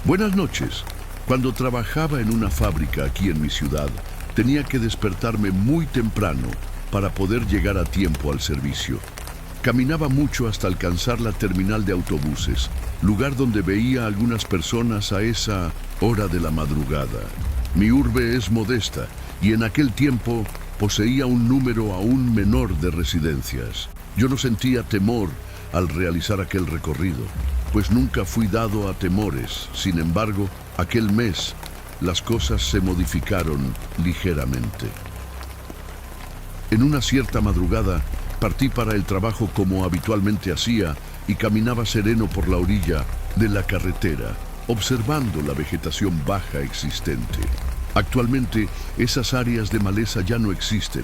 Buenas noches. Cuando trabajaba en una fábrica aquí en mi ciudad, tenía que despertarme muy temprano para poder llegar a tiempo al servicio. Caminaba mucho hasta alcanzar la terminal de autobuses, lugar donde veía a algunas personas a esa hora de la madrugada. Mi urbe es modesta y en aquel tiempo poseía un número aún menor de residencias. Yo no sentía temor al realizar aquel recorrido, pues nunca fui dado a temores. Sin embargo, aquel mes las cosas se modificaron ligeramente. En una cierta madrugada, partí para el trabajo como habitualmente hacía y caminaba sereno por la orilla de la carretera, observando la vegetación baja existente. Actualmente, esas áreas de maleza ya no existen,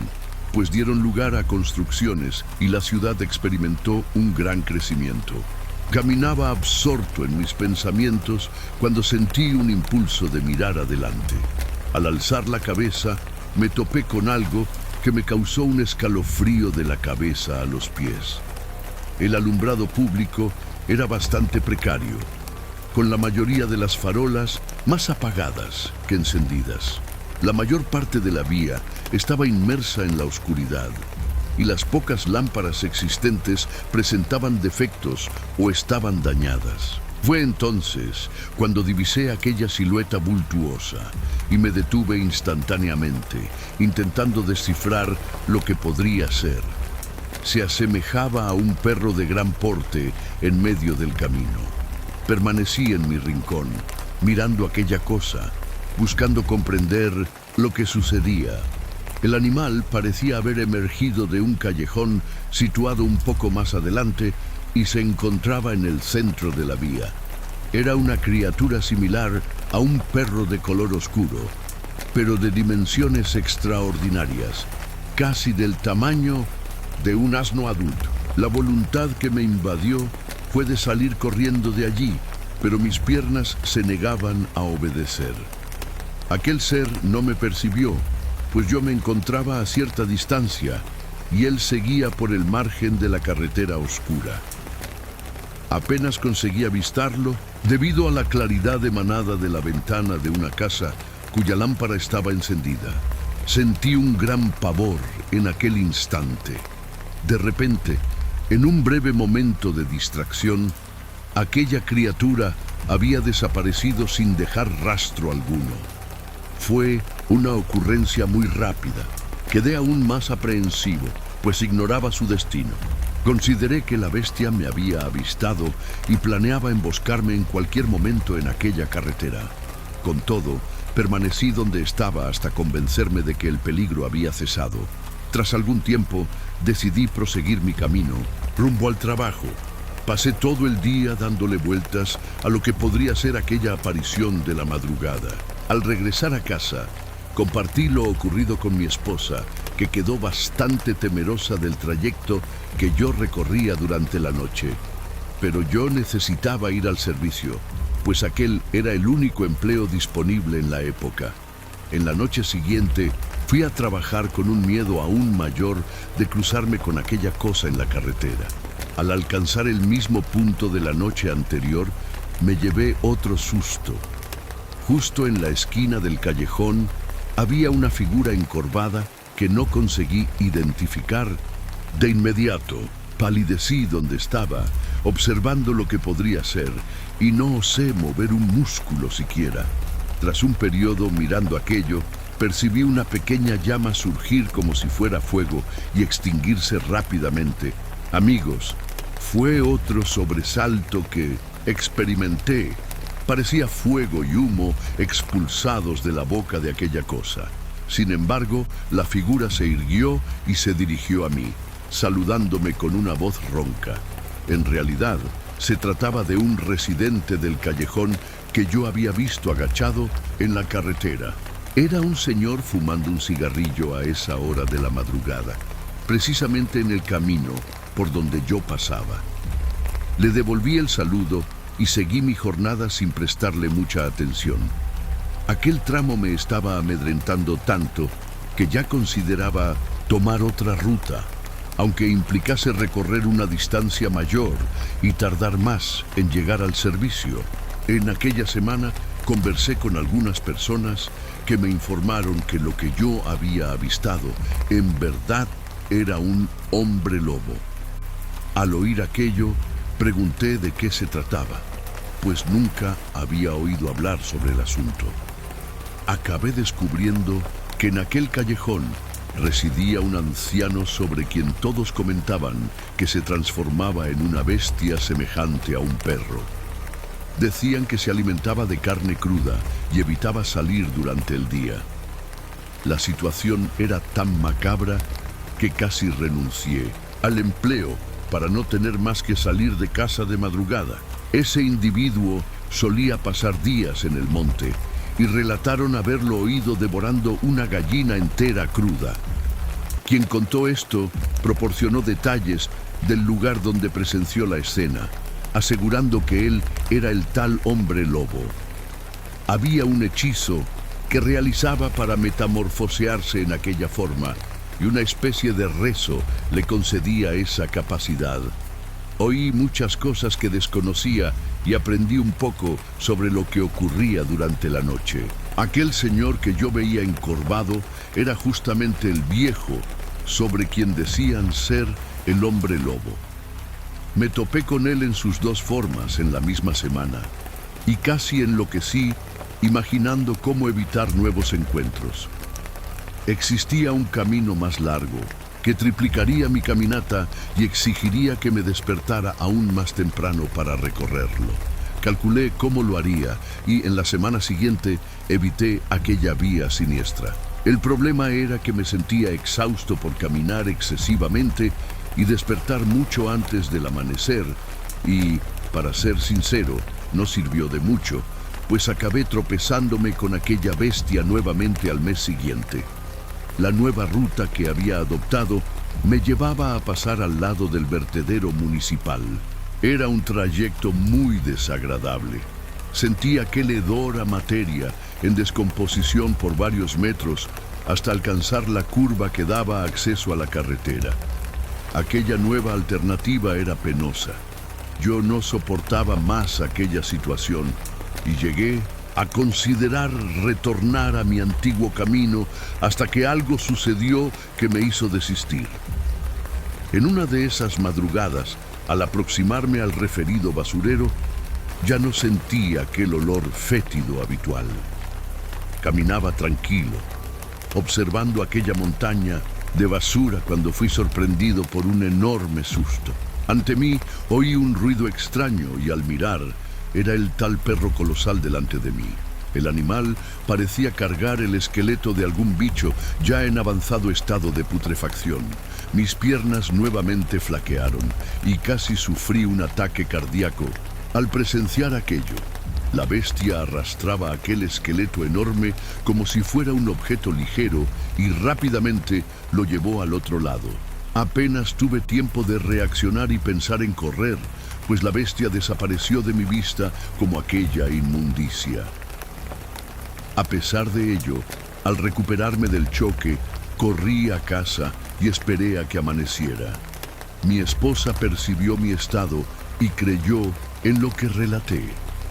pues dieron lugar a construcciones y la ciudad experimentó un gran crecimiento. Caminaba absorto en mis pensamientos cuando sentí un impulso de mirar adelante. Al alzar la cabeza, me topé con algo que me causó un escalofrío de la cabeza a los pies. El alumbrado público era bastante precario, con la mayoría de las farolas más apagadas que encendidas. La mayor parte de la vía estaba inmersa en la oscuridad y las pocas lámparas existentes presentaban defectos o estaban dañadas. Fue entonces cuando divisé aquella silueta vultuosa y me detuve instantáneamente, intentando descifrar lo que podría ser. Se asemejaba a un perro de gran porte en medio del camino. Permanecí en mi rincón, mirando aquella cosa, buscando comprender lo que sucedía. El animal parecía haber emergido de un callejón situado un poco más adelante y se encontraba en el centro de la vía. Era una criatura similar a un perro de color oscuro, pero de dimensiones extraordinarias, casi del tamaño de un asno adulto. La voluntad que me invadió fue de salir corriendo de allí, pero mis piernas se negaban a obedecer. Aquel ser no me percibió, pues yo me encontraba a cierta distancia y él seguía por el margen de la carretera oscura. Apenas conseguí avistarlo debido a la claridad emanada de la ventana de una casa cuya lámpara estaba encendida. Sentí un gran pavor en aquel instante. De repente, en un breve momento de distracción, aquella criatura había desaparecido sin dejar rastro alguno. Fue una ocurrencia muy rápida. Quedé aún más aprehensivo, pues ignoraba su destino. Consideré que la bestia me había avistado y planeaba emboscarme en cualquier momento en aquella carretera. Con todo, permanecí donde estaba hasta convencerme de que el peligro había cesado. Tras algún tiempo, decidí proseguir mi camino rumbo al trabajo. Pasé todo el día dándole vueltas a lo que podría ser aquella aparición de la madrugada. Al regresar a casa, compartí lo ocurrido con mi esposa, que quedó bastante temerosa del trayecto que yo recorría durante la noche. Pero yo necesitaba ir al servicio, pues aquel era el único empleo disponible en la época. En la noche siguiente, fui a trabajar con un miedo aún mayor de cruzarme con aquella cosa en la carretera. Al alcanzar el mismo punto de la noche anterior, me llevé otro susto. Justo en la esquina del callejón había una figura encorvada que no conseguí identificar. De inmediato, palidecí donde estaba, observando lo que podría ser, y no osé mover un músculo siquiera. Tras un periodo mirando aquello, percibí una pequeña llama surgir como si fuera fuego y extinguirse rápidamente. Amigos, fue otro sobresalto que experimenté. Parecía fuego y humo expulsados de la boca de aquella cosa. Sin embargo, la figura se irguió y se dirigió a mí, saludándome con una voz ronca. En realidad, se trataba de un residente del callejón que yo había visto agachado en la carretera. Era un señor fumando un cigarrillo a esa hora de la madrugada, precisamente en el camino por donde yo pasaba. Le devolví el saludo y seguí mi jornada sin prestarle mucha atención. Aquel tramo me estaba amedrentando tanto que ya consideraba tomar otra ruta, aunque implicase recorrer una distancia mayor y tardar más en llegar al servicio. En aquella semana conversé con algunas personas que me informaron que lo que yo había avistado en verdad era un hombre lobo. Al oír aquello, pregunté de qué se trataba, pues nunca había oído hablar sobre el asunto. Acabé descubriendo que en aquel callejón residía un anciano sobre quien todos comentaban que se transformaba en una bestia semejante a un perro. Decían que se alimentaba de carne cruda y evitaba salir durante el día. La situación era tan macabra que casi renuncié al empleo para no tener más que salir de casa de madrugada. Ese individuo solía pasar días en el monte y relataron haberlo oído devorando una gallina entera cruda. Quien contó esto proporcionó detalles del lugar donde presenció la escena, asegurando que él era el tal hombre lobo. Había un hechizo que realizaba para metamorfosearse en aquella forma y una especie de rezo le concedía esa capacidad. Oí muchas cosas que desconocía y aprendí un poco sobre lo que ocurría durante la noche. Aquel señor que yo veía encorvado era justamente el viejo sobre quien decían ser el hombre lobo. Me topé con él en sus dos formas en la misma semana y casi enloquecí imaginando cómo evitar nuevos encuentros. Existía un camino más largo que triplicaría mi caminata y exigiría que me despertara aún más temprano para recorrerlo. Calculé cómo lo haría y en la semana siguiente evité aquella vía siniestra. El problema era que me sentía exhausto por caminar excesivamente y despertar mucho antes del amanecer y, para ser sincero, no sirvió de mucho, pues acabé tropezándome con aquella bestia nuevamente al mes siguiente. La nueva ruta que había adoptado me llevaba a pasar al lado del vertedero municipal. Era un trayecto muy desagradable. Sentí aquel hedor a materia en descomposición por varios metros hasta alcanzar la curva que daba acceso a la carretera. Aquella nueva alternativa era penosa. Yo no soportaba más aquella situación y llegué a considerar retornar a mi antiguo camino hasta que algo sucedió que me hizo desistir. En una de esas madrugadas, al aproximarme al referido basurero, ya no sentí aquel olor fétido habitual. Caminaba tranquilo, observando aquella montaña de basura cuando fui sorprendido por un enorme susto. Ante mí oí un ruido extraño y al mirar, era el tal perro colosal delante de mí. El animal parecía cargar el esqueleto de algún bicho ya en avanzado estado de putrefacción. Mis piernas nuevamente flaquearon y casi sufrí un ataque cardíaco al presenciar aquello. La bestia arrastraba aquel esqueleto enorme como si fuera un objeto ligero y rápidamente lo llevó al otro lado. Apenas tuve tiempo de reaccionar y pensar en correr, pues la bestia desapareció de mi vista como aquella inmundicia. A pesar de ello, al recuperarme del choque, corrí a casa y esperé a que amaneciera. Mi esposa percibió mi estado y creyó en lo que relaté.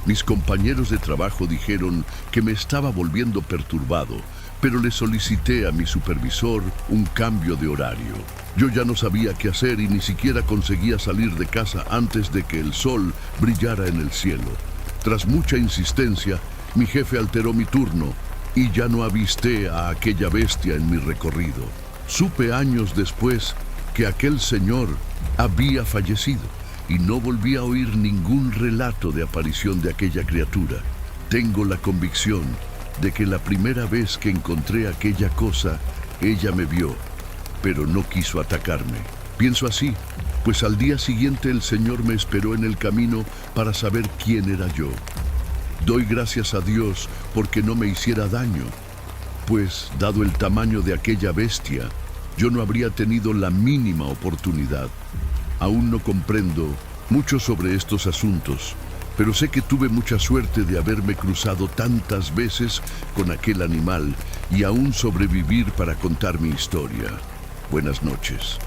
Mis compañeros de trabajo dijeron que me estaba volviendo perturbado, pero le solicité a mi supervisor un cambio de horario. Yo ya no sabía qué hacer y ni siquiera conseguía salir de casa antes de que el sol brillara en el cielo. Tras mucha insistencia, mi jefe alteró mi turno y ya no avisté a aquella bestia en mi recorrido. Supe años después que aquel señor había fallecido y no volví a oír ningún relato de aparición de aquella criatura. Tengo la convicción de que la primera vez que encontré aquella cosa, ella me vio, pero no quiso atacarme. Pienso así, pues al día siguiente el Señor me esperó en el camino para saber quién era yo. Doy gracias a Dios porque no me hiciera daño, pues, dado el tamaño de aquella bestia, yo no habría tenido la mínima oportunidad. Aún no comprendo mucho sobre estos asuntos, pero sé que tuve mucha suerte de haberme cruzado tantas veces con aquel animal y aún sobrevivir para contar mi historia. Buenas noches.